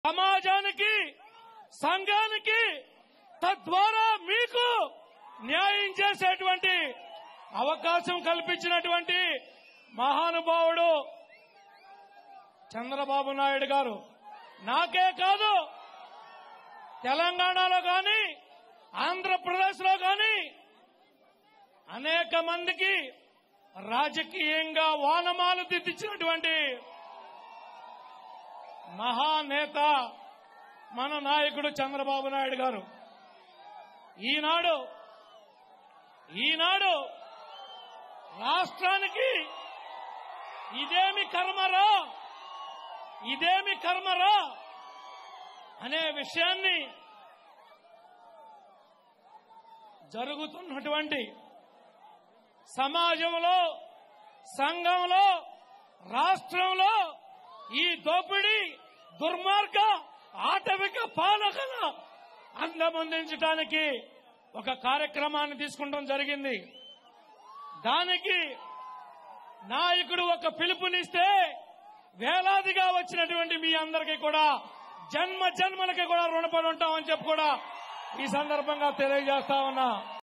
సమాజానికి సంఘానికి తద్వారా మీకు న్యాయం చేసేటువంటి అవకాశం కల్పించినటువంటి మహానుభావుడు చంద్రబాబు నాయుడు గారు. నాకే కాదు, తెలంగాణలో గాని ఆంధ్రప్రదేశ్ లో గాని అనేక మందికి రాజకీయంగా వానమాలు దిద్దించినటువంటి మహానేత మన నాయకుడు చంద్రబాబు నాయుడు గారు. ఈనాడు రాష్ట్రానికి ఇదేమి కర్మరా అనే విషయాన్ని జరుగుతున్నటువంటి సమాజంలో, సంఘంలో, రాష్ట్రంలో ఈ దోపిడీ, దుర్మార్గ, ఆటవిక పాలకల అంతమొందించడానికి ఒక కార్యక్రమాన్ని తీసుకుంటాం జరిగింది. దానికి నాయకుడు ఒక పిలుపునిస్తే వేలాదిగా వచ్చినటువంటి మీ అందరికీ కూడా జన్మలకి కూడా రుణపడి ఉంటామని చెప్పి కూడా ఈ సందర్భంగా తెలియజేస్తా ఉన్నా.